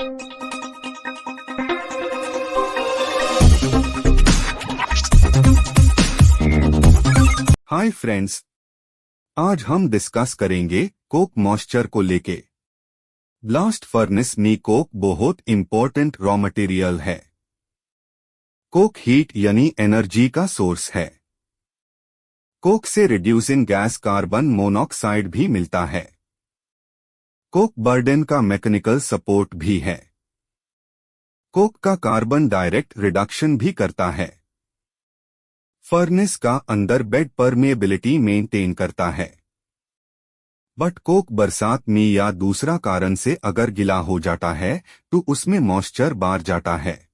Hi friends, आज हम discuss करेंगे कोक मॉइस्चर को लेके। ब्लास्ट फर्नेस में कोक बहुत इंपॉर्टेंट रॉ मटेरियल है। कोक हीट यानी एनर्जी का सोर्स है। कोक से रिड्यूसिंग गैस कार्बन मोनोऑक्साइड भी मिलता है। कोक बर्डन का मैकेनिकल सपोर्ट भी है। कोक का कार्बन डायरेक्ट रिडक्शन भी करता है। फर्नेस का अंदर बेड परमेबिलिटी मेंटेन करता है। बट कोक बरसात में या दूसरा कारण से अगर गीला हो जाता है तो उसमें मॉइस्चर बाहर जाता है।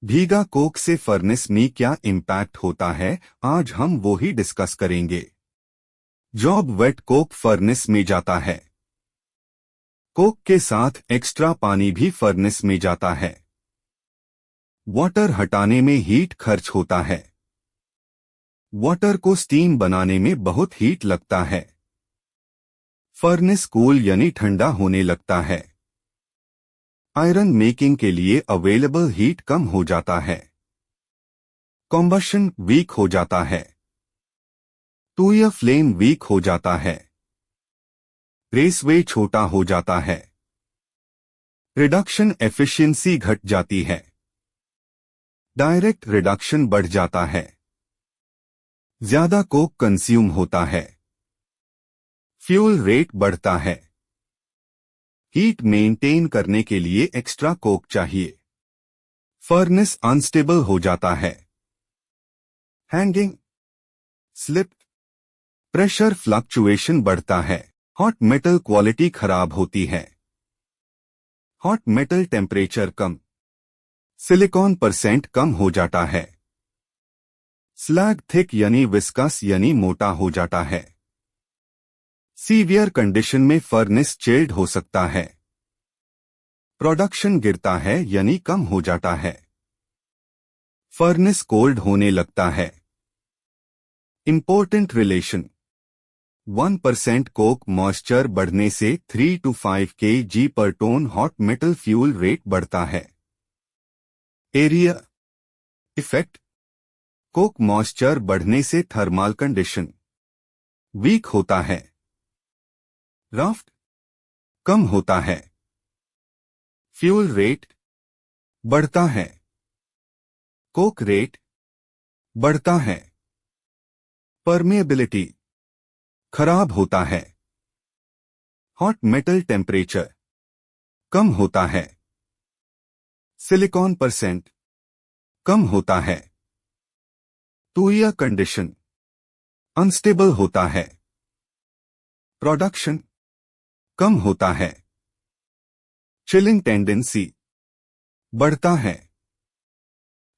भीगा कोक से फर्नेस में क्या इम्पैक्ट होता है, आज हम वो ही डिस्कस करेंगे। जब वेट कोक फर्नेस में जाता है, कोक के साथ एक्स्ट्रा पानी भी फर्नेस में जाता है। वाटर हटाने में हीट खर्च होता है। वाटर को स्टीम बनाने में बहुत हीट लगता है। फर्नेस कूल यानी ठंडा होने लगता है। आयरन मेकिंग के लिए अवेलेबल हीट कम हो जाता है। कॉम्बशन वीक हो जाता है। तो यह फ्लेम वीक हो जाता है। रेसवे छोटा हो जाता है। रिडक्शन एफिशिएंसी घट जाती है। डायरेक्ट रिडक्शन बढ़ जाता है। ज्यादा कोक कंज्यूम होता है। फ्यूल रेट बढ़ता है। हीट मेंटेन करने के लिए एक्स्ट्रा कोक चाहिए। फर्नेस अनस्टेबल हो जाता है। हैंगिंग, स्लिप, प्रेशर फ्लक्चुएशन बढ़ता है। हॉट मेटल क्वालिटी खराब होती है। हॉट मेटल टेम्परेचर कम, सिलिकॉन परसेंट कम हो जाता है। स्लैग थिक यानी विस्कस यानी मोटा हो जाता है। सीवियर कंडीशन में फर्नेस चिल्ड हो सकता है। प्रोडक्शन गिरता है यानी कम हो जाता है। फर्नेस कोल्ड होने लगता है। इंपॉर्टेंट रिलेशन 1% कोक मॉइस्चर बढ़ने से 3 to 5 kg पर tone hot metal fuel rate बढ़ता है। एरिया इफेक्ट, कोक मॉइस्चर बढ़ने से थर्मल कंडीशन वीक होता है। राफ्ट कम होता है। फ्यूल रेट बढ़ता है। कोक रेट बढ़ता है। परमेबिलिटी खराब होता है। हॉट मेटल टेम्परेचर कम होता है। सिलिकॉन परसेंट कम होता है। तो यह कंडीशन अनस्टेबल होता है। प्रोडक्शन कम होता है। चिलिंग टेंडेंसी बढ़ता है।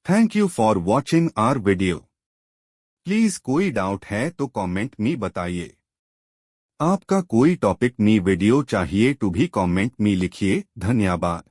Thank you for watching our video. Please कोई डाउट है तो कमेंट में बताइए। आपका कोई टॉपिक में वीडियो चाहिए तो भी कमेंट में लिखिए। धन्यवाद।